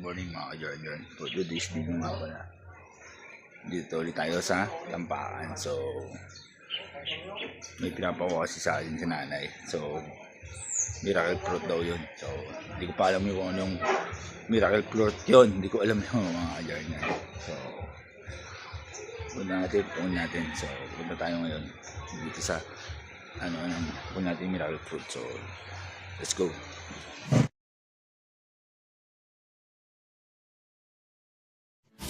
morning mga ka-Jordan. For today's video nga pala, dito ulit tayo sa Tampakan. So, may pinapawa kasi sa akin si nanay. So, miracle fruit daw yun. So, hindi ko pa alam yung kung anong miracle fruit yun. Hindi ko alam yung mga ka-Jordan. So, punta natin. So, punta tayo ngayon dito sa punta natin miracle fruit. So, let's go.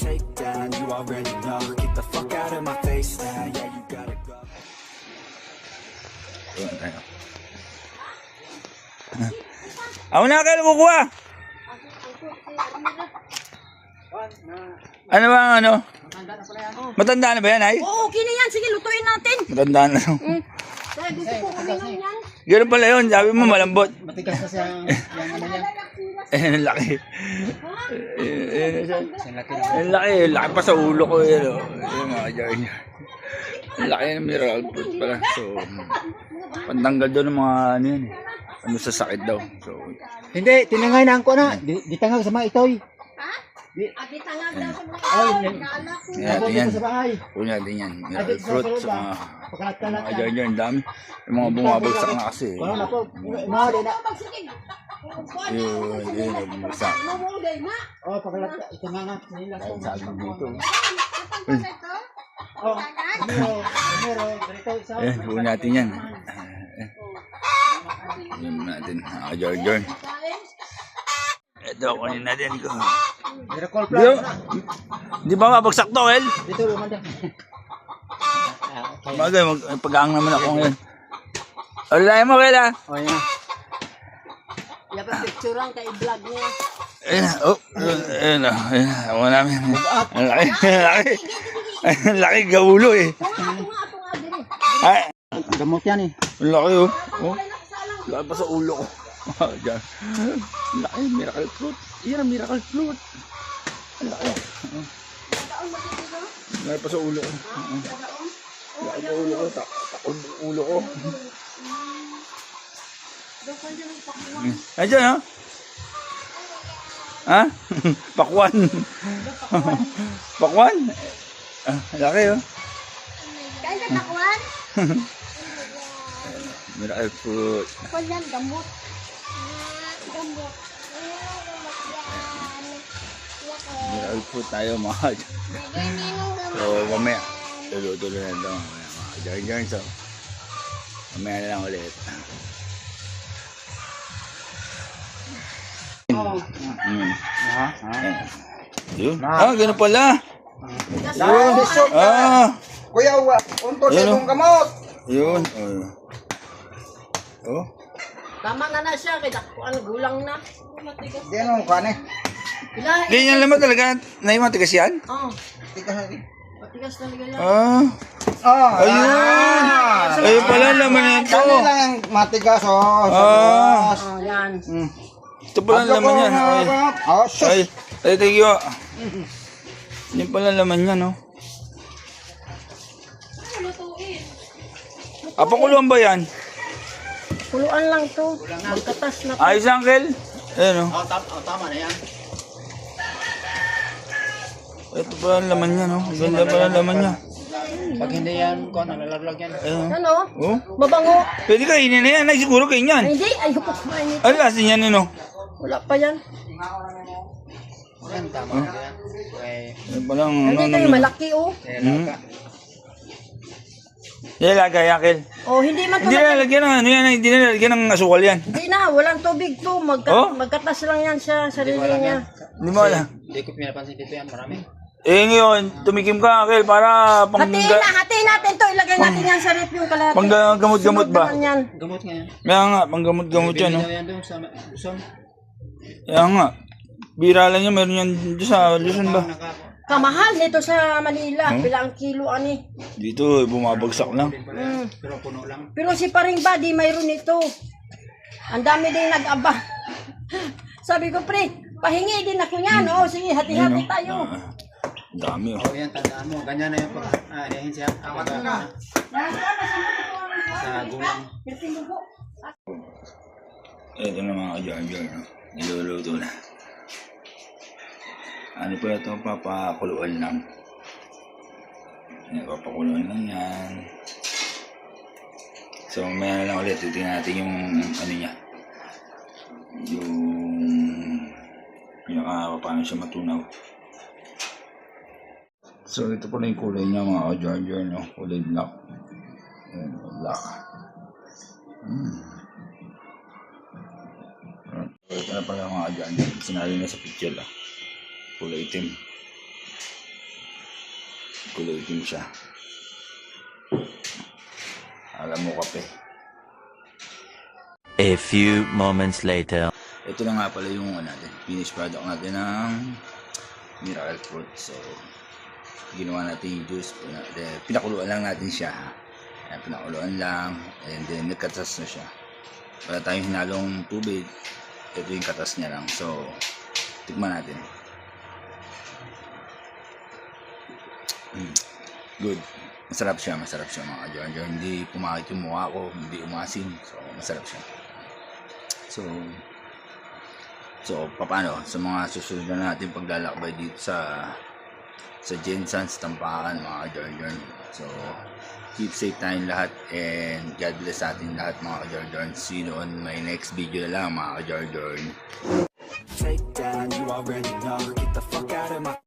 Take down, you already know. Get the fuck out of my face now. Yeah, you gotta go. Doon tayo. Ako na kayo kukuha. Ano ba ang ano? Matanda na ba yan ay? Oo, okay na yan. Sige, lutuin natin. Matanda na. Kaya gusto ko kuminom yan. Ganun pala yun. Sabi mo malambot. Matigas kasi yung ano niya. Ang laki. Ang laki. Laki pa sa ulo ko yun. Yung mga dyan. Ang laki ng miracle fruit pala. So, pantanggal daw ng mga ano yun. Ano sa sakit daw. So, Hindi, tinangay na ako na. Di tangag sa mga itoy. Agitangag daw sa mga Ay, ito. yan. Nabot Yan. ko sa bahay. Kunin natin yan. Miracle fruit sa mga Pagkalat-kalat mga dyan. Dami. Yung mga bumabagsak na kasi. Wala na po. Mahali na. Yun. Bumabagsak. Oh, pagkalat. Ito nga nga. Nila ko. Sabi dito. Oh, Mero. Ganito isa. Ayan, buo natin yan. Ayan natin. Jordan. Ito, kunin natin ko. Miracle plant. Di ba mabagsak to, El? Dito, lumanda. Bagay, pag-aang naman ako ngayon. Alay mo, El, ha? Oh, yan. Dapat picturean kay vlog niya. Ayan, ayan, ako namin. Ang laki, ang laki gaulo, eh. Ato nga, dire. Ay, Gamot yan eh. ang laki, oh. Laki pa sa ulo ko. Diyan. Ang laki, miracle fruit. Yan ang miracle fruit. Ang laki. Laki pa sa ulo ko. Laki pa ulo ko. Takot ang ulo ko. Ayan, ha? Ha? Pakwan. Pakwan? Laki, oh. Kaya sa takwan? Miracle fruit. Kwan yan, gamot. Gamot. Miracle fruit tayo, mga dyan. So, mamaya. Tulo-tulo na ito, mga dyan. So, mamaya na lang ulit. Yun. Ganun pala. Kuya, unto sa itong gamot. Yun. Tama na siya, kaya dakuan gulang na. Matigas. Di ano, kane. Ganyan naman talaga. Naimatigas yan? Oo, Tigas. matigas talaga yan. Ayun. Ayun pala laman nito. Kani lang ang matigas, oh. Oh, yan. Ito pala laman yan. Oh, sus. Ay, thank you. Yan pala laman yan, no? Pakuluan ba yan? Kuluan lang to. Magkatas na to. Ayos, Uncle. Ayan, no? Tama na yan. Ito pala ang laman niya, no? Ganda pala ang laman niya. Pag hindi yan, kung nalalaglag yan. Ayun. Ano? Oh? Mabango. Pwede kainin na yan. Ay, siguro kain yan. Ay, hindi, ayoko kumain nito. Ano lasin yan, no? Wala pa yan. Yan, tama na yan. Ayun pala ang Hindi kayo malaki, oh. Nilagay, Uncle. Oh, hindi man to. Hindi na lagyan ng ano yan. Hindi na lagyan ng asukal yan. Hindi na, walang tubig to. Oh? Magkatas lang yan sa sarili niya. Hindi mo alam. Hindi ko pinapansin dito yan, marami. Ngayon, tumikim ka, Uncle, para Hatiin natin to. Ilagay natin yan sa rep yung kalahati. panggamot-gamot ba? Sunod naman yan. Gamot nga yan. Kaya nga, panggamot-gamot yan, no? Bibili daw yan doon sa Luzon. Kaya nga. Bira lang yan, meron yan dito sa Luzon ba? Kamahal nito sa Manila. Bilang kilo ani. Dito, bumabagsak lang. Pero puno lang. Pero si Paring Buddy mayroon ito. Ang dami din nag-aba. Sabi ko, pre, pahingi din ako yan. Oh, sige, hati-hati tayo. Dami, oh. Oh, yan, tandaan mo. Ganyan na yung pag-ahin siya. Sa gulang. Ito na mga ka-Jar Jar, no? Niluluto na. Ano po ito, papakuluan lang. Ayan, papakuluan lang yan. So, maya na lang ulit. Titingnan natin yung ano niya. Yung paano siya matunaw. So, ito pala yung kulay niya mga ka-Jar, no? Kulay black. Ayan, black. So, ito na pala mga ka-Jar. Sinali na sa picture lang. Kulay itim. Kulay itim siya. Alam mo kape. A few moments later. Ito na nga pala yung natin, finished product natin ng Miracle Fruit. So, ginawa natin yung juice. Pinakuluan lang natin siya. Ayan, pinakuluan lang. And then, nagkatas na siya. Wala tayong hinalong tubig. Ito yung katas niya lang. So, tikman natin. Good. Masarap siya mga ka-Jar. Hindi pumakit yung mukha ko, hindi umasin. So, masarap siya. So, paano? Sa mga susunod na natin paglalakbay dito sa Jensan, sa Tampakan, mga ka-Jar. So, keep safe tayong lahat and God bless atin lahat mga ka-Jar. See you on my next video na lang mga ka-Jar. Take down, you already know. Get the fuck out of my